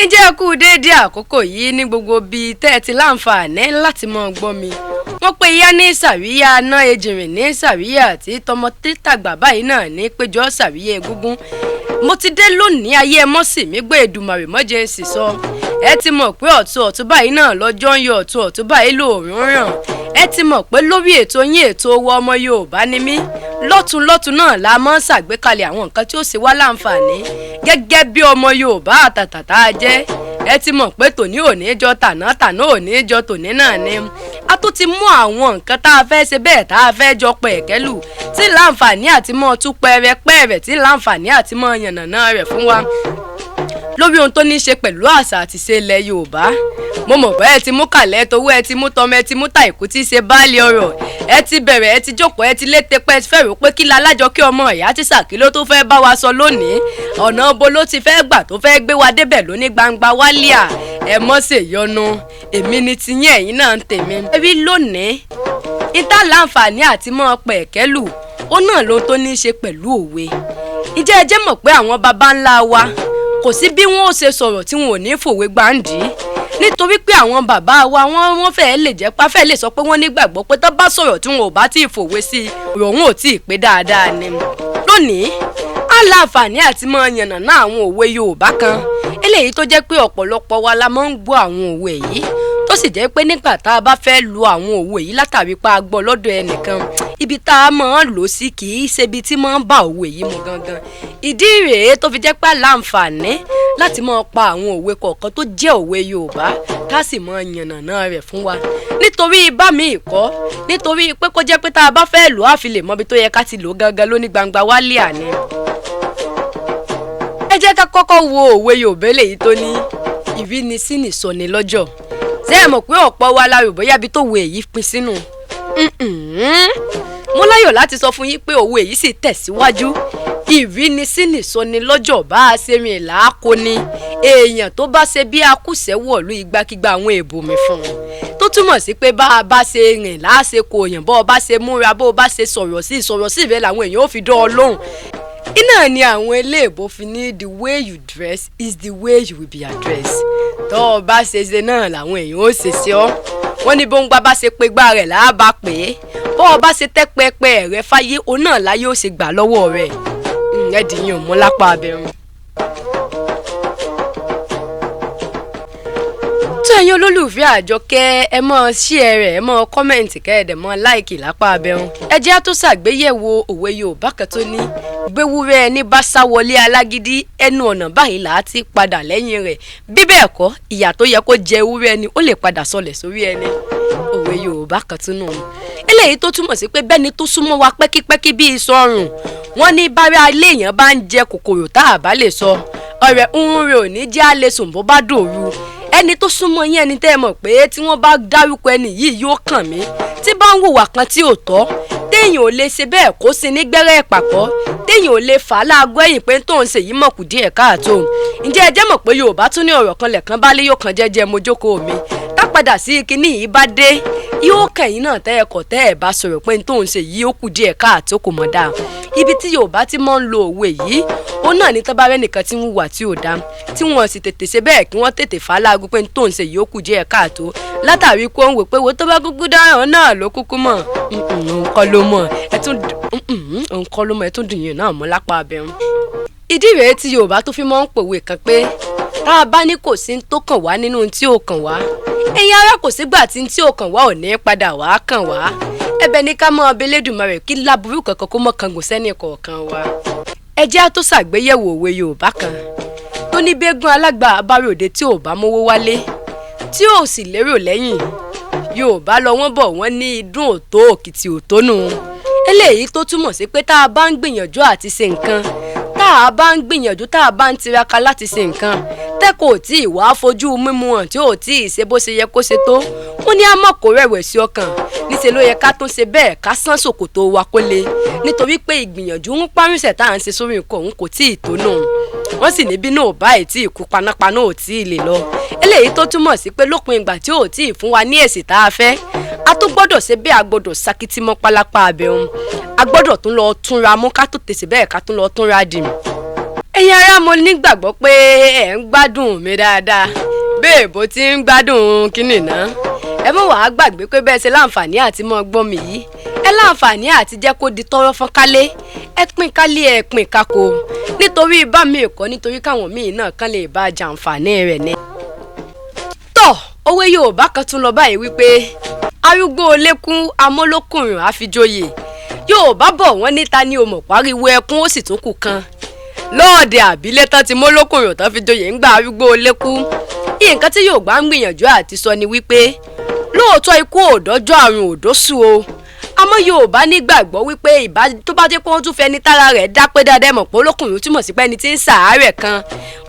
Ǹjẹ́ kú déédéé àkókò yìí ní gbogbo bíi tẹ́ ẹ ti láǹfààní láti mọ gbọ́ mi. Wọ́n pe ìyá ní sàríyá aná ejìnrìn ní sàríyá àti tọmọ títàgbà báyìí náà ní péjọ sàríyá egúngún. Mo ti dé lónìí ayé ẹ mọ́ sí mi gbé Èdùmàrè mọ́jẹ́ ń sì sọ. Ẹ ti mọ̀ pé ọ̀tún báyìí náà lọ́jọ́ ń yọ ọ̀tún báyìí lòórùn ràn. Ẹ ti mọ̀ pé lórí ètò yín ètò owó ọmọ Yorùbá ni mí. Lọ́tún náà la máa ń ṣàgbékalẹ̀ àwọn nǹkan tí ó ṣe wá láǹfààní gẹ́gẹ́ bí ọmọ Yorùbá àtàtà tá a jẹ́. Ẹ ti mọ̀ pé tòní òní jọ tàná òní jọ tòní náà ni. A tún ti mú àwọn nǹkan tá a fẹ́ ṣe bẹ́ẹ̀ tá a fẹ́ jọ pẹ̀kẹ́lù tí láǹfààní àti mọ́ tú pẹ́rẹ́pẹ́rẹ́ tí láǹfààní àti mọ́ yànnàná rẹ̀ fún wa lórí ohun tó ní í ṣe pẹ̀lú àṣà àti ìṣe ilẹ̀ Yorùbá. Mo mọ̀ pé ẹ ti mú kàlẹ́ towó, ẹ ti mú tọmọ, ẹ ti mú tàìkú tí í ṣe báàlì ọ̀rọ̀. Ẹ ti bẹ̀rẹ̀, ẹ ti jókòó, ẹ ti lété pẹ́ fẹ́ rò pé kí lalájọ kí ọmọ ìyá tí Ṣàkí tó fẹ́ bá wa sọ lónìí. Ọ̀nà bo ló ti fẹ́ gbà tó fẹ́ gbé wa débẹ̀ lóní gbangba wálíà. Ẹ mọ́ ṣèyọnu, èmi ni tiyín ẹ̀yin náà ń tèmi. Ẹ rí lónìí, ìta láǹfààní àti mọ́ pẹ̀kẹ́lù, ó náà ló tó ní í ṣe pẹ̀lú òwe. Ǹjẹ́ ẹ jẹ́ mọ̀ pé àwọn baba ńlá wa kò sí bí wọ́n ó ṣe sọ̀rọ̀ tí wọn ò ní fòwe gbáǹdì nítorí pé àwọn bàbá wa wọ́n fẹ́ẹ́ lè jẹ́ pàfẹ́ lè sọ pé wọ́n nígbàgbọ́ pé tó bá sọ̀rọ̀ tí wọn ò bá tí ì fòwe sí i ọ̀rọ̀ wọn ò tí ì pé dáadáa ni. Lónìí á láǹfààní àti máa yànnàná àwọn òwe Yorùbá kan eléyìí tó jẹ́ pé ọ̀pọ̀lọpọ̀ wa la máa ń gbọ́ àwọn òwe yìí tó sì jẹ́ pé nígbà tá a bá fẹ́ lu àwọn òwe yìí látàrí pa agbọ́ lọ́dọ̀ ẹnìkan ibi tá a máa ń lò sí kì í ṣe ibi tí máa ń bá òwe yìí mu gangan. Ìdí rèé tó fi jẹ́ pé láǹfààní láti máa pa àwọn òwe kọ̀ọ̀kan tó jẹ́ òwe Yorùbá ká sì máa yànnàná rẹ̀ fún wa. Nítorí bá mi ìkọ́ nítorí pé kó jẹ́ pé tá a bá fẹ́ lò á fi lè mọ ibi tó yẹ ká ti lò gangan lóní gbangba wálé àní. Ẹ jẹ́ ká kọ́kọ́ wo òwe Yorùbá lèyí tó ní ìrínisí nìsọ̀ni lọ́jọ́. Ṣé ẹ mọ̀ pé ọ̀pọ̀ wa la rò bóyá ibi tó wo èyí pín sínú? Mo láyọ̀ láti sọ fún yín pé òwe èyí sì tẹ̀síwájú. Ìrínisí nìsọni lọ́jọ́ bá a ṣe rìn làákò ni èèyàn tó bá ṣe bí akúṣẹ̀wọ̀lú ìgbàkigbà àwọn èbòmí fún un tó túmọ̀ sí pé bá a bá ṣe rìn láṣẹ kò yàn bọ́ ọ bá ṣe múra bó o bá ṣe sọ̀rọ̀ sí ìfẹ́ làwọn èèyàn ó fi dán ọ lóhùn. Iná ni àwọn eléèbó fi ní the way you dress is the way you will be addressed. Tó o bá ṣe náà làwọn èèyàn ó ṣe sí ọ. Wọ́n ní bóńgbà bá ṣe pé gbá rẹ̀ làá bá pè é. Bó o bá ṣe tẹ́ pẹpẹ rẹ fáyé o náà láyé ó ṣe gbà lọ́wọ́ rẹ̀. Ẹ̀dìyàn mú lápá abẹ́rún. Tó ẹ̀yin olólùfẹ́ Àjọkẹ́ ẹ mọ́ share rẹ̀ ẹ mọ́ kọ́mẹ̀ntì kẹ́ẹ̀dẹ̀ mọ́ láìkì lápá abẹ́rún. Ẹ jẹ́ á tó ṣàgbéyẹ̀wò òwe Yorùbá kan tó ní gbéwúrẹ́ ẹni bá sá wọlé alágídí ẹnu ọ̀nà báyìí là á ti padà lẹ́yìn rẹ̀. Bí bẹ́ẹ̀ kọ́ ìyà tó yẹ kó jẹ ewúrẹ́ ẹni ó lè padà sọlẹ̀ sórí ẹni. Òwe Yorùbá kan tún nù. Eléyìí tó túmọ̀ sí pé bẹ́ni tó súnmọ́ wa pẹ́kípẹ́kí bí ìsọrùn wọ́n ní bára ilé èèyàn bá ń jẹ kòkòrò tá a bá lè sọ ọ̀rẹ́ ń rè ò ní jẹ́ àlè sùn bó bá dòru. Ẹni tó súnmọ́ yín ẹni tẹ́ ẹ mọ̀ pé tí wọ́n bá dárúkọ ẹni yìí yóò kàn mí tí bá ń hùwà kan tí ò tọ́ téèyàn ò lè ṣe bẹ́ẹ̀ kó sí ní gbẹ́rẹ́ ìpàkọ́ téèyàn ò lè fà á láago ẹ̀yìn pé tóun ṣe yìí mọ̀kù díẹ̀ káàtó. Ǹjẹ́ ẹ jẹ́ mọ̀ pé Yorùbá tún ní ọ̀rọ̀ kan lẹ̀kan bá lé yóò kan jẹ́jẹ́ mojókòó mi tá padà sí kinní yìí bá dé yóò kẹ̀yìn náà tẹ́ ẹ̀kọ́ tẹ́ ẹ̀ bá sọ̀rọ̀ pé tóun ṣe yìí ó kù díẹ̀ káàtó kò mọ̀ dáa. Ibi tí Yorùbá ti máa ń lo òwe yìí ó náà ní tábàárẹ̀ nìkan tí ń hùwà tí ò dáa tí wọ́n sì tètè ṣe bẹ́ẹ̀ kí wọ́n tètè fà á láago pé tóun ṣe yìí ó kù díẹ̀ káàtó látàrí kó ń wò pé wo tó bá kúkú dáhùn náà ló kúkú mọ̀ nǹkan ló mọ̀ ẹ tún dùn yín náà mọ́ lápá abẹ́rún. Ìdí rèé tí Yorùbá tó fi máa ń pòwe kan pé tá a bá ní kò sí tó kàn wá nínú tí ò kàn wá ẹ̀yin ará kò sígbà tí ò kàn wá ò ní padà wá kàn wá ẹ̀bẹ̀ ní ká mọ ọbẹ̀ Elédùmarè kí láburú kankan kó mọ́ kangùn sẹ́ni kọ̀ọ̀kan wa. Ẹ jẹ́ á tó ṣàgbéyẹ̀wò òwe Yorùbá kan tó ní bẹ́gùn alágbà abáròde tí ò bá mówó wálé tí ò sì lérò lẹ́yìn Yorùbá lọ wọ́n bọ̀ wọ́n ní idún òtó òkìtì òtónù. Eléyìí tó túmọ̀ sí pé tá a bá ń gbìyànjú àti ṣe nǹkan tá a bá ń gbìyànjú tá a bá ń tiraka láti ṣe nǹkan tẹ́ kò tí ì wá fojú mímu hàn tí ò tí ì ṣe bó ṣe yẹ kó ṣe tó wọ́n ní á mọ̀ kó rẹ̀wẹ̀sì ọkàn níṣẹ́ ló yẹ ká tún ṣe bẹ́ẹ̀ ká sán ṣòkòtò wa kó le nítorí pé ìgbìyànjú ń párùnsẹ̀ tá à ń ṣe sórí nǹkan òun kò tí ì tó nù wọ́n sì níbí náà báyìí tí ìkú panápaná ò tí ì lè lọ eléyìí tó túmọ̀ sí pé lópin ìgbà tí ò tí ì fún wa ní èsì tá a fẹ́ a tó gbọ́dọ̀ ṣe bẹ́ẹ̀ a gbọ́dọ̀ sakiti mọ́ pálápá abẹ́hùn a gbọ́dọ̀ tún lọ túnra mú ká tó tèsè bẹ́ẹ̀ ká tún lọ túnra dì. Ẹ ẹ̀yin ará mo nígbàgbọ́ pé ẹ̀ ń gbádùn mi dáadáa bẹ́ẹ̀ bó ti ń gbádùn kínní náà ẹ mọ̀ wàá gbàgbé pé bẹ́ẹ̀ ṣe láǹfààní àti mọ́ gbọ́ mi yìí ẹ láǹfààní àti jẹ́ kó di tọ́rọ́ fọ́n kálé ẹ pín kálé ẹ pín kákó nítorí bá mi kọ́ nítorí káwọn míì náà kán lè bá jàǹfààní rẹ̀ ní. tọ́ òwe Yorùbá kan tún lọ báyìí wípé arúgbó olékún amólókùnrin àfijóyè Yorùbá bọ̀ wọ́n níta ní o mọ̀ pariwo ẹkún ó sì tún kù kan lọ́ọ̀dẹ àbílẹ̀ tán ti mólókùnrin tán fi joyè ń gba arúgbó olékún nǹkan tí Yorùbá ń gbìyànjú àti sọ ni wípé lóòótọ́ ikú òdọ́jọ́ àrùn òdóṣù o àmọ́ Yorùbá nígbàgbọ́ wípé tó bá jẹ́ pé wọ́n tún fẹ́ ní tára rẹ̀ dá pé dáadáa mọ̀ pé olókùnrin túmọ̀ sí pé ẹni tí ń ṣàárẹ̀ kan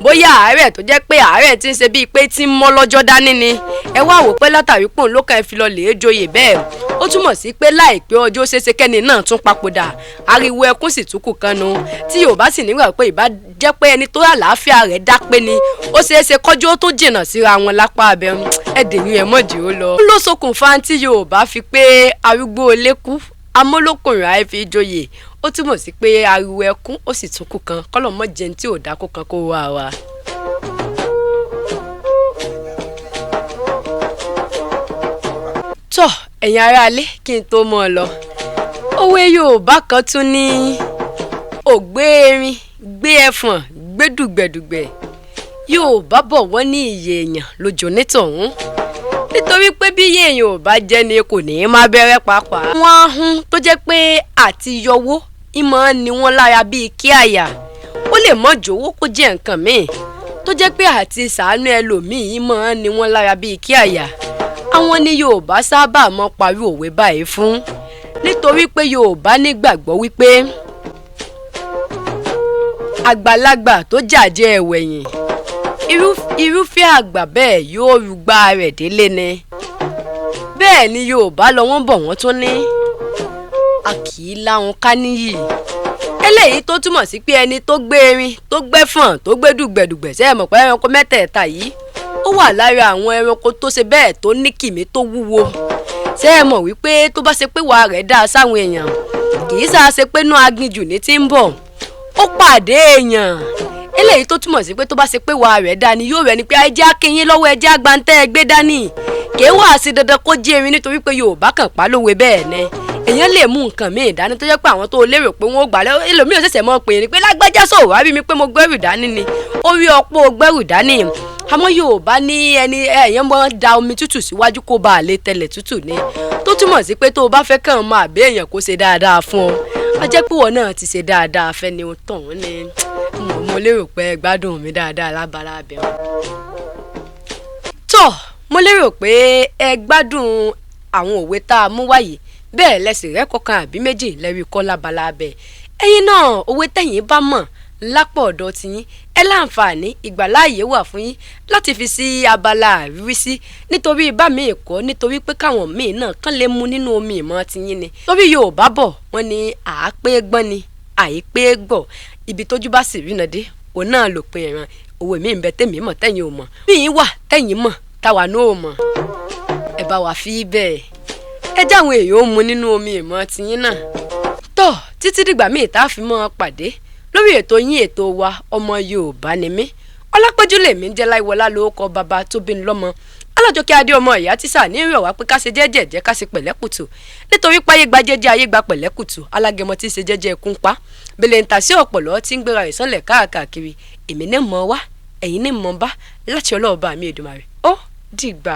bóyá àárẹ̀ tó jẹ́ pé àárẹ̀ tí ń ṣe bíi pé tí ń mọ́ lọ́jọ́ dání ni ẹ wá wò pé látàrí pòun ló kàn fi lọ lè joyè bẹ́ẹ̀ ó túmọ̀ sí pé láìpẹ́ ọjọ́ ṣeéṣe kẹ́ni náà tún papòdà ariwo ẹkún sì tún kù kan nu tí Yorùbá sì nígbà pé ìbá jẹ́ pé ẹni tó àlàáfíà rẹ̀ dá pé ni ó ṣeéṣe kọjú tó jìnnà síra wọn lápá abẹ́rún ẹ̀dẹ̀yìn ẹ̀ mọ̀jì ó lọ. ó ló ṣokùnfà tí Yorùbá fi pé arúgbó olékún amólókùnrin àìfi joyè ó túmọ̀ sí pé ariwo ẹkún ó sì tún kù kan kọ́lọ̀ mọ́ jẹun tí ò dákó kan kó wá wa. tọ́ ẹ̀yin aráalé kí n tó mọ́ ọ lọ òwe Yorùbá kan tún ní ògbé erin gbé ẹfọ̀n gbé dùgbẹ̀dùgbẹ̀ Yorùbá bọ̀ wọ́n ní iye èèyàn lójó nítọ̀hún nítorí pé bí iye èèyàn ò bá jẹ́ ni kò ní í má bẹ̀rẹ̀ pàápàá. wọ́n á hún tó jẹ́ pé àti yọwó ìmọ̀ ni wọ́n lára bíi kí àyà ó lè mọ́ jòwó kó jẹ́ nǹkan míì tó jẹ́ pé àti ṣàánú ẹlòmíì ìmọ̀ ni wọ́n lára bíi kí àyà àwọn ni Yorùbá sábà mọ́ parí òwe báyìí fún nítorí pé Yorùbá nígbàgbọ́ wípé àgbàlagbà tó jàjẹ́ ẹ̀wẹ̀yìn irúfẹ́ àgbà bẹ́ẹ̀ yóò rúgbà rẹ̀ délé ni bẹ́ẹ̀ ni Yorùbá lọ wọ́n bọ̀ wọ́n tún ní a kì í láwọn ká níyì eléyìí tó túmọ̀ sí pé ẹni tó gbé erin tó gbẹ́fọ̀n tó gbé dùgbẹ̀dùgbẹ̀ sẹ́yìn mọ̀ pé ẹranko mẹ́tẹ̀ẹ̀ta yìí ó wà lára àwọn ẹranko tó ṣe bẹ́ẹ̀ tó ní kìmí tó wúwo ṣé ẹ mọ̀ wípé tó bá ṣe pé wàá rẹ̀ dáa sáwọn èèyàn kì í sáà ṣe pé inú aginjù ní ti ń bọ̀ ó pàdé èèyàn eléyìí tó túmọ̀ sí pé tó bá ṣe pé wàá rẹ̀ dáa ni yóò rẹ̀ ni pé ẹjẹ́ akínyín lọ́wọ́ ẹjẹ́ agbáńtẹ́ ẹgbẹ́ dání kì í wà sí dandan kó jí erin nítorí pé Yorùbá kàn pa lówe bẹ́ẹ̀ ni èèyàn lè mú nǹkan míì dání tó jẹ́ pé àwọn tó lérò pé wọ́n ó gbà lẹ́ ẹlòmíì ò ṣẹ̀ṣẹ̀ mọ́ pé ni pé lágbájá sọ̀rọ̀ wá bí mi pé mo gbẹ́rù dání ni ó rí ọ̀pọ̀ gbẹ́rù dání àmọ́ Yorùbá ní ẹni ẹ̀yàn mọ́ da omi tútù síwájú kó bá a lè tẹ̀lẹ̀ tútù ni tó túmọ̀ sí pé tó o bá fẹ́ kàn máa bẹ́ èèyàn kó ṣe dáadáa fún ọ a jẹ́ pé wọ́n náà ti ṣe dáadáa fẹ́ ni ó tàn wọ́n ni mo lérò pé gbádùn mi dáadáa lábala abẹ́wọ̀n. tó mo lérò pé ẹ gbádùn àwọn òwe tá a mú wáyé bẹ́ẹ̀ lẹ́sìn rẹ́ kọ̀ọ̀kan àbí méjì lẹ́rìí kọ́ lábala abẹ́ ẹ̀yin náà òwe tẹ̀yìn bá mọ̀ lápò ọ̀dọ̀ tiyín ẹ láǹfààní ìgbàláàyè wà fún yín láti fi sí abala àríwísí nítorí bá mi ẹ̀kọ́ nítorí pé káwọn míì náà kàn lè mu nínú omi ìmọ̀ tiyín ni torí Yorùbá bọ̀ wọ́n ní àápé gbọ́n ni àìpé gbọ̀ ibi tójú bá sì rí nàdé òun náà ló pin ìran òwe mi ń bẹ tèmi mọ̀ tẹ̀yin ò mọ̀ míì wà tẹ̀yin mọ̀ táwa náà ò mọ̀ ẹ bá wà fi bẹ́ẹ̀ ẹ jáwọn èèyàn ó mu nínú omi ìmọ̀ tiyín náà tó títí dìgbà míì tá a fi mọ́ pàdé lórí ètò yín ètò wa ọmọ Yorùbá ni mí Ọlápẹ́jú lèmi ń jẹ́ Láìwọlá lórúkọ bàbá tó bí ń lọ́mọ Alájọkẹ́ adé ọmọ ìyá tíṣà ní ìrọ̀ wá pé ká ṣe jẹ́jẹ́ jẹ́ ká ṣe pẹ̀lẹ́kùtù nítorí páyé gba jẹ́jẹ́ ayé gba pẹ̀lẹ́kùtù alágẹmọ tí ń ṣe jẹ́jẹ́ ẹkún pa bèlè ń tà sí ọ̀pọ̀lọ́ tí ń gbéra ìsànlẹ̀ káàkiri èmi ní mọ̀ wá ẹ̀yin ní mọ̀ bá láti Ọlọ́run bá mi Èdùmàrè ó dìgbà.